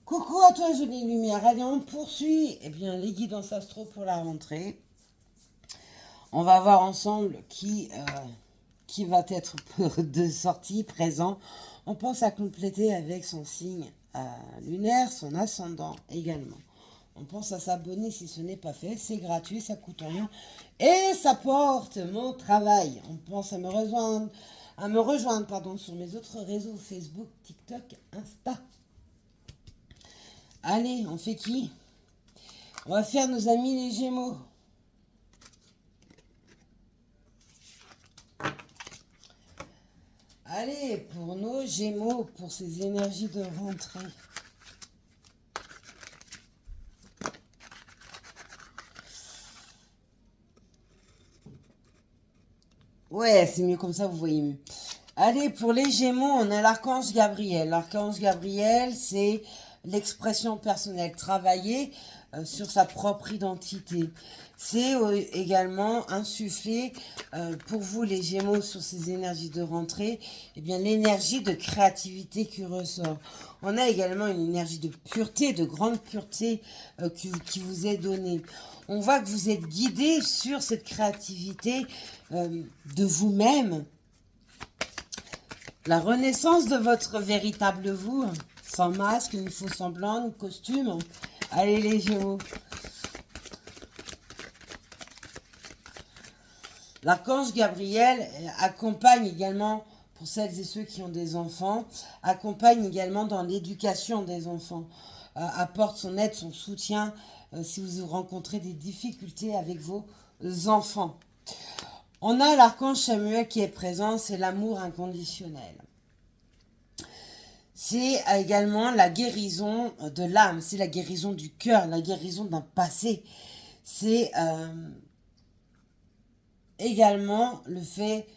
Coucou à toi, jolie lumière. Allez, on poursuit les guidances astro pour la rentrée. On va voir ensemble qui va être de sortie, présent. On pense à compléter avec son signe lunaire, son ascendant également. On pense à s'abonner si ce n'est pas fait. C'est gratuit, ça coûte rien. Et ça porte mon travail. On pense à me rejoindre sur mes autres réseaux Facebook, TikTok, Insta. Allez, on fait qui? On va faire nos amis les Gémeaux. Allez, pour nos Gémeaux, pour ces énergies de rentrée. Ouais, c'est mieux comme ça, vous voyez mieux. Allez, pour les Gémeaux, on a l'archange Gabriel. L'archange Gabriel, c'est l'expression personnelle, travailler sur sa propre identité. C'est également insuffler pour vous les Gémeaux sur ces énergies de rentrée, l'énergie de créativité qui ressort. On a également une énergie de pureté, de grande pureté qui vous est donnée. On voit que vous êtes guidé sur cette créativité de vous-même. La renaissance de votre véritable vous, sans masque, ni faux semblant, ni costume. Allez les Gémeaux. L'archange Gabriel accompagne également, pour celles et ceux qui ont des enfants, accompagne également dans l'éducation des enfants, apporte son aide, son soutien si vous rencontrez des difficultés avec vos enfants. On a l'archange Samuel qui est présent, c'est l'amour inconditionnel. C'est également la guérison de l'âme, c'est la guérison du cœur, la guérison d'un passé. C'est également le fait,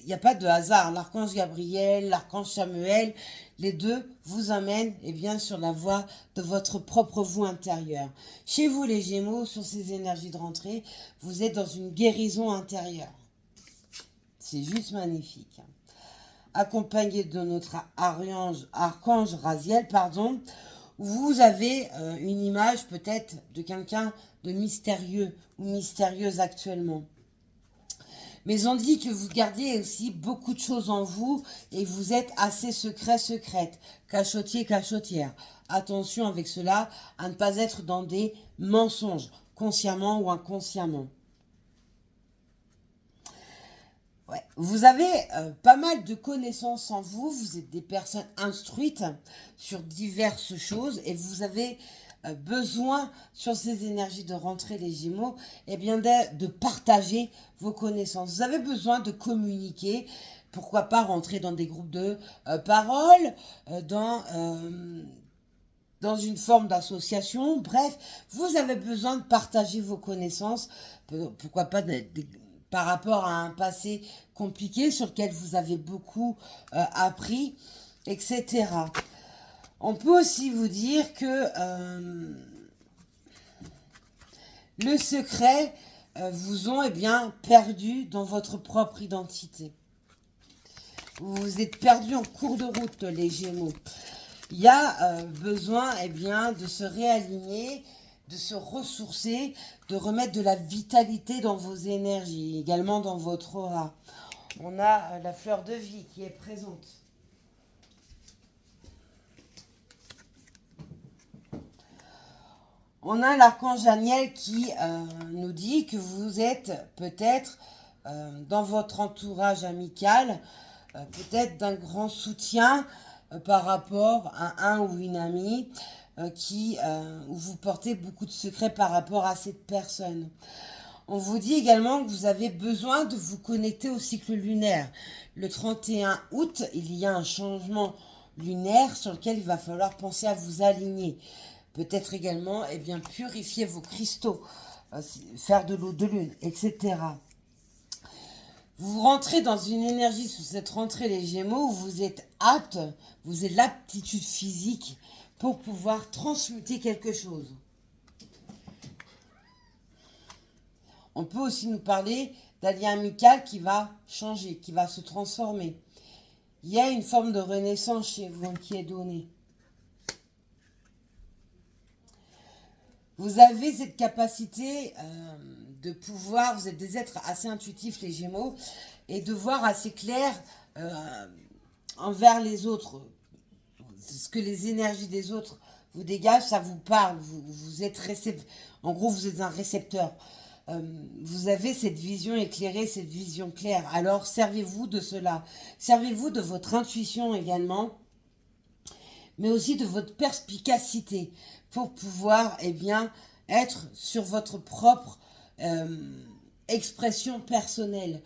il n'y a pas de hasard, l'archange Gabriel, l'archange Samuel, les deux vous amènent sur la voie de votre propre vous intérieur. Chez vous les Gémeaux, sur ces énergies de rentrée, vous êtes dans une guérison intérieure. C'est juste magnifique. Accompagné de notre archange Raziel, vous avez une image peut-être de quelqu'un de mystérieux ou mystérieuse actuellement. Mais on dit que vous gardez aussi beaucoup de choses en vous et vous êtes assez secrète, cachotier, cachotière. Attention avec cela à ne pas être dans des mensonges, consciemment ou inconsciemment. Ouais. Vous avez pas mal de connaissances en vous, vous êtes des personnes instruites sur diverses choses et vous avez besoin sur ces énergies de rentrée les Gémeaux de partager vos connaissances. Vous avez besoin de communiquer, pourquoi pas rentrer dans des groupes de parole, dans une forme d'association, bref, vous avez besoin de partager vos connaissances, pourquoi pas par rapport à un passé compliqué sur lequel vous avez beaucoup appris, etc. On peut aussi vous dire que le secret vous ont perdu dans votre propre identité. Vous vous êtes perdu en cours de route, les Gémeaux. Il y a besoin de se réaligner, de se ressourcer, de remettre de la vitalité dans vos énergies, également dans votre aura. On a la fleur de vie qui est présente. On a l'archange Daniel qui nous dit que vous êtes peut-être dans votre entourage amical, peut-être d'un grand soutien par rapport à un ou une amie où vous portez beaucoup de secrets par rapport à cette personne. On vous dit également que vous avez besoin de vous connecter au cycle lunaire. Le 31 août, il y a un changement lunaire sur lequel il va falloir penser à vous aligner. Peut-être également purifier vos cristaux, faire de l'eau de lune, etc. Vous rentrez dans une énergie sous cette rentrée les Gémeaux où vous êtes apte, vous avez l'aptitude physique pour pouvoir transmuter quelque chose. On peut aussi nous parler d'un lien amical qui va changer, qui va se transformer. Il y a une forme de renaissance chez vous qui est donnée. Vous avez cette capacité de pouvoir, vous êtes des êtres assez intuitifs les Gémeaux, et de voir assez clair envers les autres. Ce que les énergies des autres vous dégagent, ça vous parle, vous êtes en gros vous êtes un récepteur. Vous avez cette vision éclairée, cette vision claire. Alors servez-vous de cela. Servez-vous de votre intuition également, mais aussi de votre perspicacité pour pouvoir être sur votre propre expression personnelle.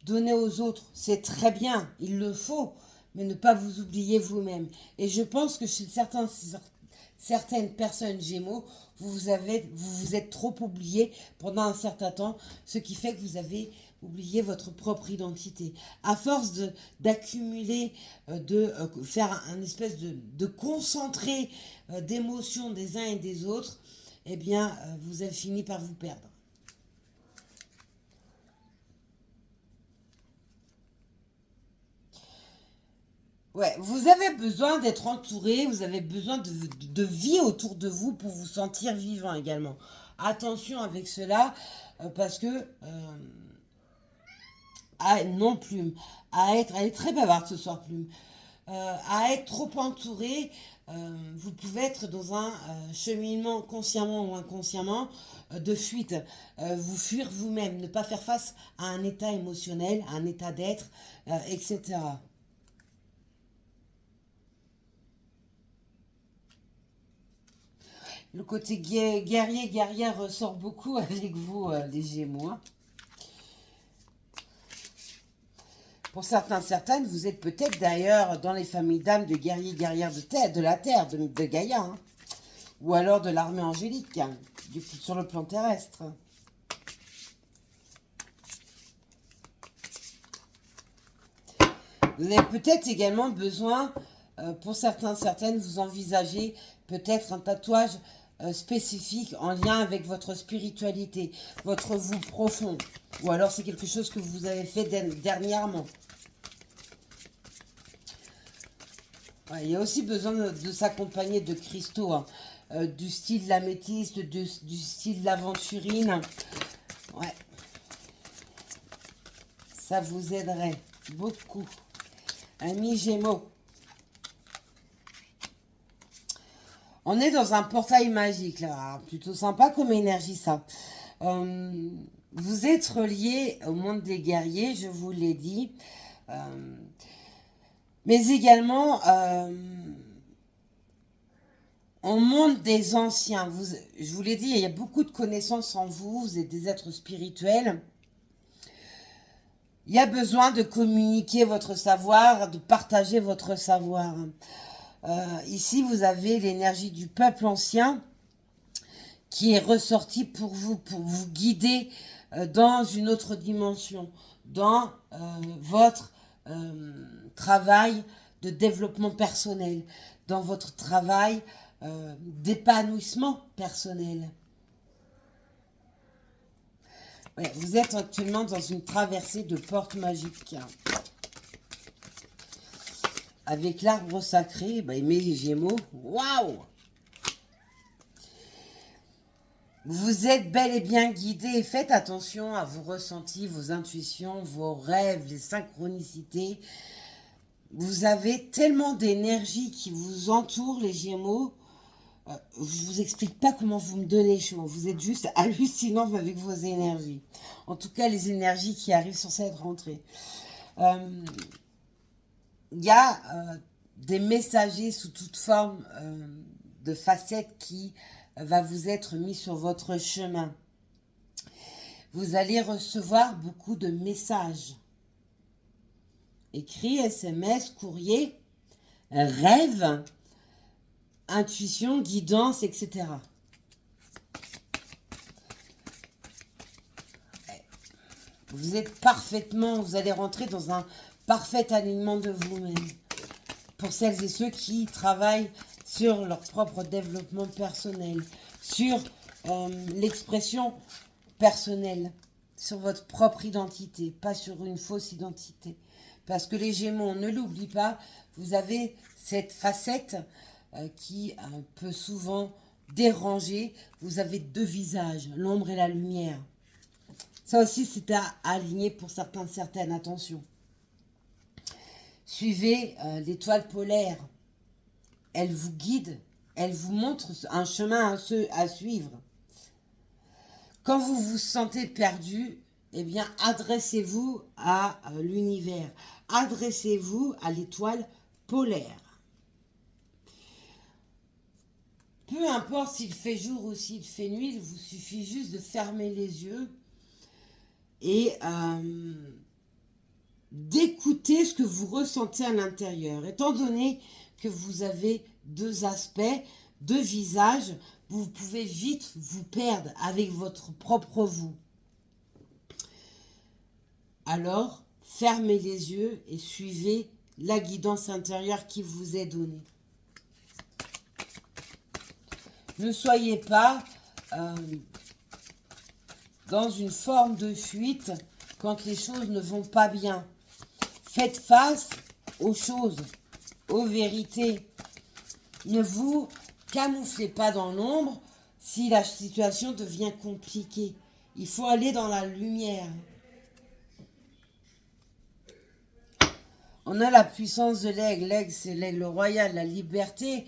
Donner aux autres, c'est très bien, il le faut, mais ne pas vous oublier vous-même. Et je pense que chez certaines personnes Gémeaux, vous vous êtes trop oublié pendant un certain temps, ce qui fait que vous avez oublié votre propre identité. À force d'accumuler, de faire un espèce de concentré d'émotions des uns et des autres, vous avez fini par vous perdre. Ouais, vous avez besoin d'être entouré, vous avez besoin de vie autour de vous pour vous sentir vivant également. Attention avec cela, parce que non Plume, elle est très bavarde ce soir Plume, à être trop entouré, vous pouvez être dans un cheminement consciemment ou inconsciemment de fuite, vous fuir vous-même, ne pas faire face à un état émotionnel, à un état d'être, etc. Le côté guerrier, guerrière ressort beaucoup avec vous, les Gémeaux. Hein. Pour certains, certaines, vous êtes peut-être d'ailleurs dans les familles d'âmes de guerriers, guerrières de la Terre, de Gaïa. Hein. Ou alors de l'armée angélique, hein, sur le plan terrestre. Vous avez peut-être également besoin, pour certains, certaines, vous envisagez peut-être un tatouage spécifique en lien avec votre spiritualité, votre vous profond. Ou alors c'est quelque chose que vous avez fait dernièrement. Ouais, il y a aussi besoin de s'accompagner de cristaux, hein, du style l'améthyste, du style l'aventurine. Ouais, ça vous aiderait beaucoup. Amis Gémeaux. On est dans un portail magique, là. Plutôt sympa comme énergie, ça. Vous êtes relié au monde des guerriers, je vous l'ai dit. Mais également au monde des anciens. Je vous l'ai dit, il y a beaucoup de connaissances en vous. Vous êtes des êtres spirituels. Il y a besoin de communiquer votre savoir, de partager votre savoir. Ici, vous avez l'énergie du peuple ancien qui est ressortie pour vous guider dans une autre dimension, dans votre travail de développement personnel, dans votre travail d'épanouissement personnel. Ouais, vous êtes actuellement dans une traversée de porte magique. Avec l'arbre sacré, mes Gémeaux, waouh! Vous êtes bel et bien guidé et faites attention à vos ressentis, vos intuitions, vos rêves, les synchronicités. Vous avez tellement d'énergie qui vous entoure, les Gémeaux. Je ne vous explique pas comment vous me donnez chaud. Vous êtes juste hallucinant avec vos énergies. En tout cas, les énergies qui arrivent sur cette rentrée. Il y a des messagers sous toute forme de facettes qui va vous être mis sur votre chemin. Vous allez recevoir beaucoup de messages. Écrits, SMS, courrier, rêves, intuition, guidance, etc. Vous êtes parfaitement, vous allez rentrer dans un parfait alignement de vous-même. Pour celles et ceux qui travaillent sur leur propre développement personnel, sur l'expression personnelle, sur votre propre identité, pas sur une fausse identité. Parce que les Gémeaux, on ne l'oublie pas, vous avez cette facette qui peut souvent dérangé. Vous avez deux visages, l'ombre et la lumière. Ça aussi, c'est à aligner pour certaines. Attention. Suivez l'étoile polaire. Elle vous guide. Elle vous montre un chemin à suivre. Quand vous vous sentez perdu, eh bien, adressez-vous à l'univers. Adressez-vous à l'étoile polaire. Peu importe s'il fait jour ou s'il fait nuit, il vous suffit juste de fermer les yeux et d'écouter ce que vous ressentez à l'intérieur. Étant donné que vous avez deux aspects, deux visages, vous pouvez vite vous perdre avec votre propre vous. Alors, fermez les yeux et suivez la guidance intérieure qui vous est donnée. Ne soyez pas dans une forme de fuite quand les choses ne vont pas bien. Faites face aux choses, aux vérités. Ne vous camouflez pas dans l'ombre si la situation devient compliquée. Il faut aller dans la lumière. On a la puissance de l'aigle. L'aigle, c'est l'aigle royal, la liberté.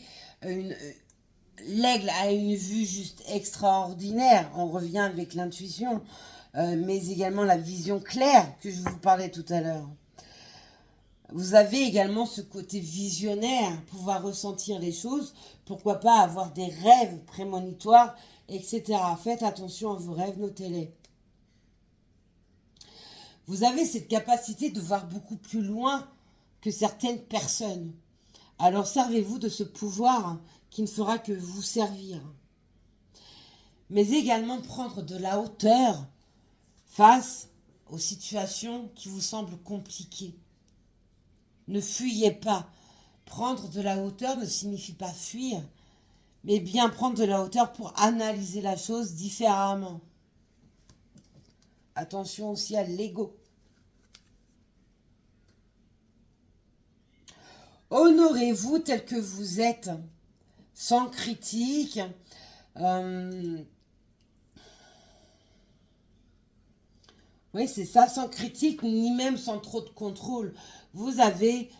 L'aigle a une vue juste extraordinaire. On revient avec l'intuition, mais également la vision claire que je vous parlais tout à l'heure. Vous avez également ce côté visionnaire, pouvoir ressentir les choses. Pourquoi pas avoir des rêves prémonitoires, etc. Faites attention à vos rêves, notez-les. Vous avez cette capacité de voir beaucoup plus loin que certaines personnes. Alors servez-vous de ce pouvoir qui ne fera que vous servir. Mais également prendre de la hauteur face aux situations qui vous semblent compliquées. Ne fuyez pas. Prendre de la hauteur ne signifie pas fuir, mais bien prendre de la hauteur pour analyser la chose différemment. Attention aussi à l'ego. Honorez-vous tel que vous êtes, sans critique. Oui, c'est ça, sans critique, ni même sans trop de contrôle. Vous avez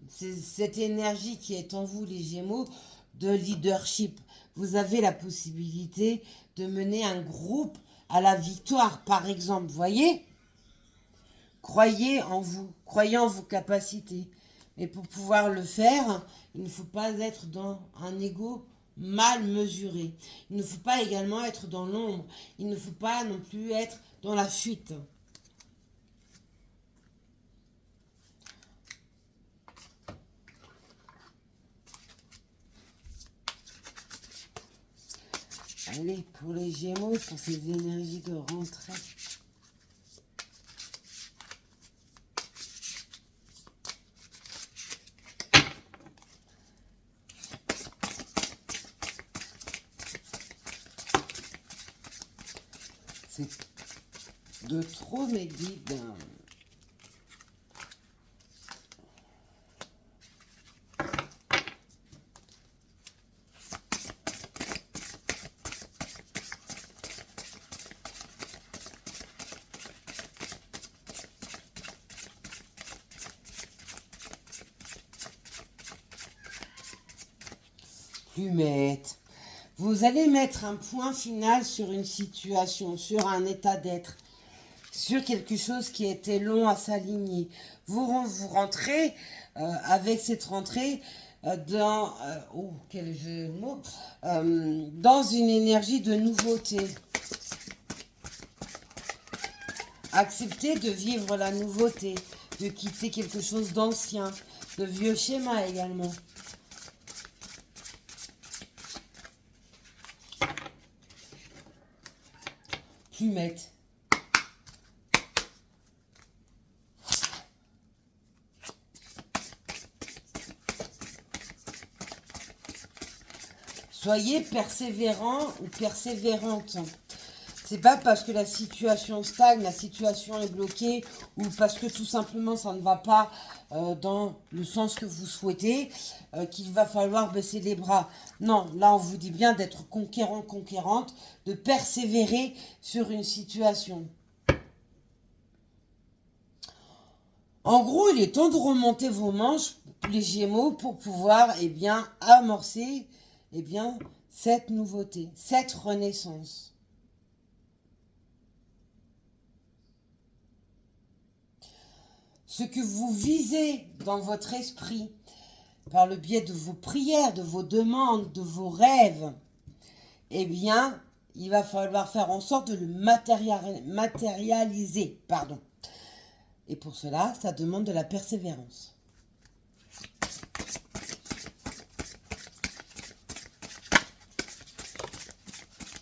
cette énergie qui est en vous, les Gémeaux, de leadership. Vous avez la possibilité de mener un groupe à la victoire, par exemple. Vous voyez ? Croyez en vous, croyez en vos capacités. Mais pour pouvoir le faire, il ne faut pas être dans un ego mal mesuré. Il ne faut pas également être dans l'ombre. Il ne faut pas non plus être dans la fuite. Allez, pour les Gémeaux, pour ces énergies de rentrée. C'est de trop mes guides. Plumette. Vous allez mettre un point final sur une situation, sur un état d'être, sur quelque chose qui était long à s'aligner. Vous rentrez avec cette rentrée dans quel jeu de mots, dans une énergie de nouveauté. Acceptez de vivre la nouveauté, de quitter quelque chose d'ancien, de vieux schémas également. Plumette. Soyez persévérant ou persévérante. C'est pas parce que la situation stagne, la situation est bloquée, ou parce que tout simplement ça ne va pas dans le sens que vous souhaitez, qu'il va falloir baisser les bras. Non, là on vous dit bien d'être conquérant, conquérante, de persévérer sur une situation. En gros, il est temps de remonter vos manches, les Gémeaux, pour pouvoir amorcer cette nouveauté, cette renaissance. Ce que vous visez dans votre esprit, par le biais de vos prières, de vos demandes, de vos rêves, il va falloir faire en sorte de le matérialiser. Et pour cela, ça demande de la persévérance.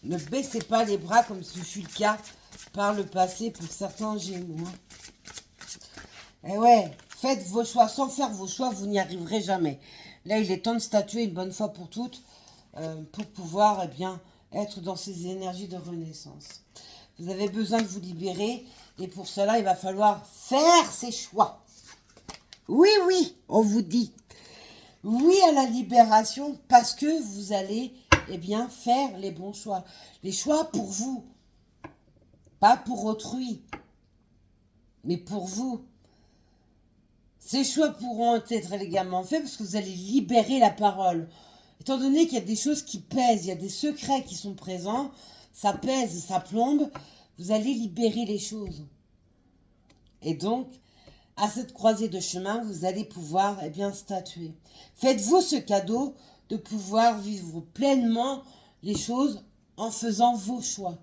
Ne baissez pas les bras comme ce fut le cas par le passé pour certains Gémeaux. Et ouais, faites vos choix. Sans faire vos choix, vous n'y arriverez jamais. Là, il est temps de statuer une bonne fois pour toutes pour pouvoir être dans ces énergies de renaissance. Vous avez besoin de vous libérer et pour cela, il va falloir faire ses choix. Oui, on vous dit. Oui à la libération parce que vous allez faire les bons choix. Les choix pour vous. Pas pour autrui. Mais pour vous. Ces choix pourront être également faits parce que vous allez libérer la parole. Étant donné qu'il y a des choses qui pèsent, il y a des secrets qui sont présents, ça pèse, ça plombe, vous allez libérer les choses. Et donc, à cette croisée de chemin, vous allez pouvoir statuer. Faites-vous ce cadeau de pouvoir vivre pleinement les choses en faisant vos choix.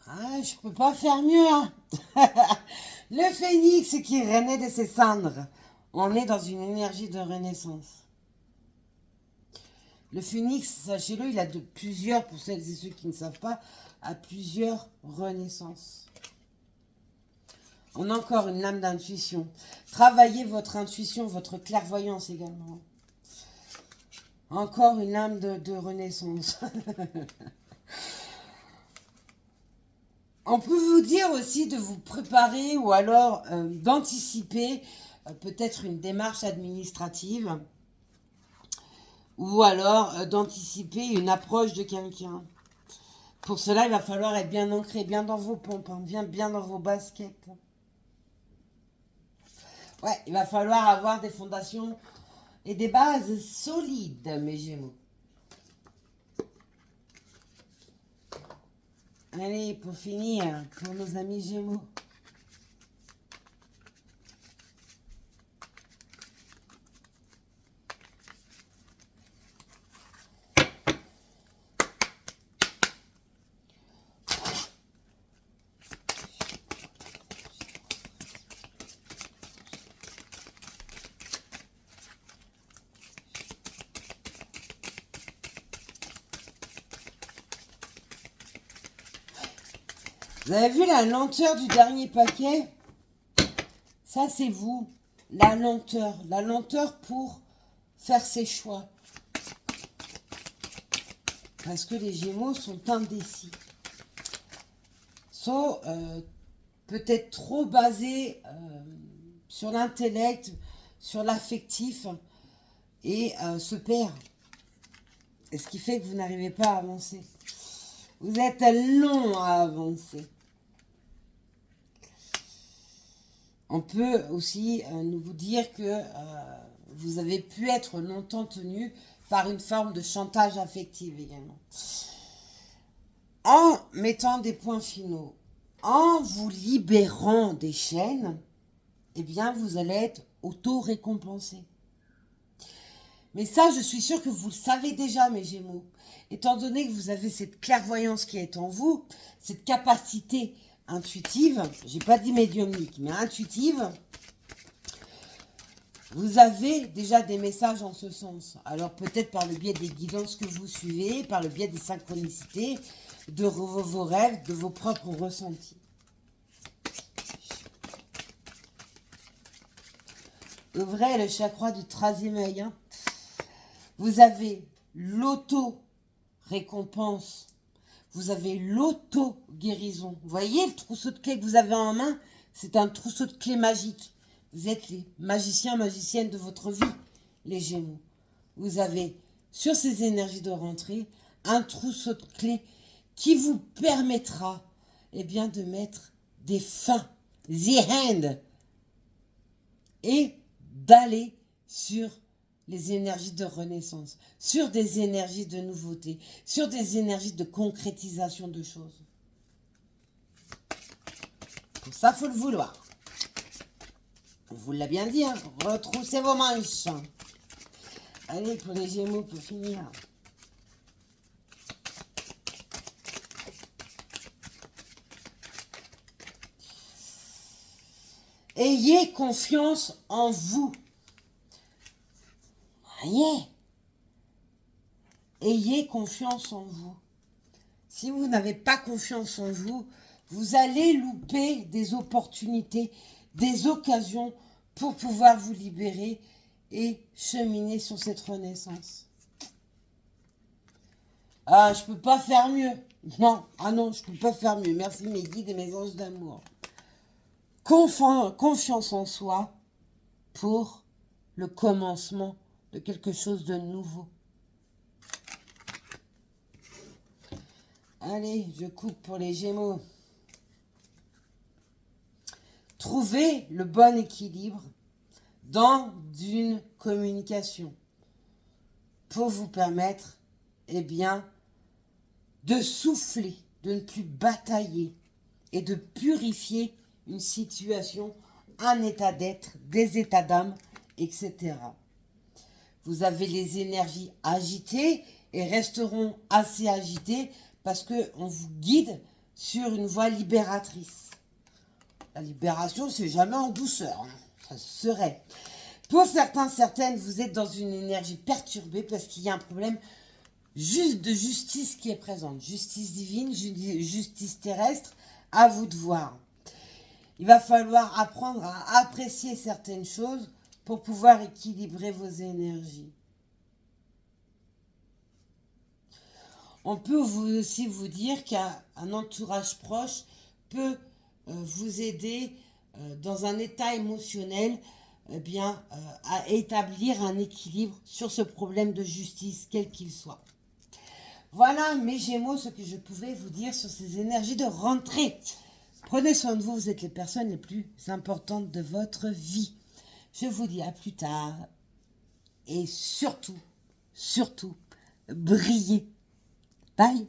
Ah, je peux pas faire mieux, hein. Le phénix qui renaît de ses cendres. On est dans une énergie de renaissance. Le phénix, sachez-le, il a de plusieurs, pour celles et ceux qui ne savent pas, à plusieurs renaissances. On a encore une lame d'intuition. Travaillez votre intuition, votre clairvoyance également. Encore une lame de renaissance. On peut vous dire aussi de vous préparer ou alors d'anticiper peut-être une démarche administrative ou alors d'anticiper une approche de quelqu'un. Pour cela, il va falloir être bien ancré, bien dans vos pompes, bien dans vos baskets. Ouais, il va falloir avoir des fondations et des bases solides, mes Gémeaux. Allez, pour finir, pour nos amis Gémeaux. Vous avez vu la lenteur du dernier paquet? Ça, c'est vous. La lenteur. La lenteur pour faire ses choix. Parce que les Gémeaux sont indécis. Sont peut-être trop basés sur l'intellect, sur l'affectif et se perdent. Et ce qui fait que vous n'arrivez pas à avancer. Vous êtes long à avancer. On peut aussi nous vous dire que vous avez pu être longtemps tenu par une forme de chantage affectif également. En mettant des points finaux, en vous libérant des chaînes, vous allez être auto-récompensé. Mais ça, je suis sûre que vous le savez déjà, mes Gémeaux. Étant donné que vous avez cette clairvoyance qui est en vous, cette capacité intuitive, j'ai pas dit médiumnique, mais intuitive, vous avez déjà des messages en ce sens. Alors peut-être par le biais des guidances que vous suivez, par le biais des synchronicités, de vos rêves, de vos propres ressentis. Ouvrez le chakra du 13e œil. Hein. Vous avez l'auto-récompense. Vous avez l'auto-guérison. Vous voyez le trousseau de clés que vous avez en main? C'est un trousseau de clés magiques. Vous êtes les magiciens, magiciennes de votre vie, les Gémeaux. Vous avez, sur ces énergies de rentrée, un trousseau de clés qui vous permettra, eh bien, de mettre des fins, the hand, et d'aller sur les énergies de renaissance, sur des énergies de nouveauté, sur des énergies de concrétisation de choses. Pour ça, il faut le vouloir. On vous l'a bien dit, hein, retroussez vos manches. Allez, pour les Gémeaux, pour finir. Ayez confiance en vous. Ayez confiance en vous. Si vous n'avez pas confiance en vous, vous allez louper des opportunités, des occasions pour pouvoir vous libérer et cheminer sur cette renaissance. Ah, je peux pas faire mieux. Non, non, je peux pas faire mieux. Merci mes guides et mes anges d'amour. Confiance en soi pour le commencement de quelque chose de nouveau. Allez, je coupe pour les Gémeaux. Trouvez le bon équilibre dans une communication pour vous permettre, eh bien, de souffler, de ne plus batailler et de purifier une situation, un état d'être, des états d'âme, etc. Vous avez les énergies agitées et resteront assez agitées parce qu'on vous guide sur une voie libératrice. La libération, c'est jamais en douceur, hein. Ça serait. Pour certains, certaines, vous êtes dans une énergie perturbée parce qu'il y a un problème juste de justice qui est présente. Justice divine, justice terrestre, à vous de voir. Il va falloir apprendre à apprécier certaines choses pour pouvoir équilibrer vos énergies. On peut aussi vous dire qu'un entourage proche peut vous aider dans un état émotionnel à établir un équilibre sur ce problème de justice, quel qu'il soit. Voilà, mes Gémeaux, ce que je pouvais vous dire sur ces énergies de rentrée. Prenez soin de vous, vous êtes les personnes les plus importantes de votre vie. Je vous dis à plus tard. Et surtout, brillez. Bye.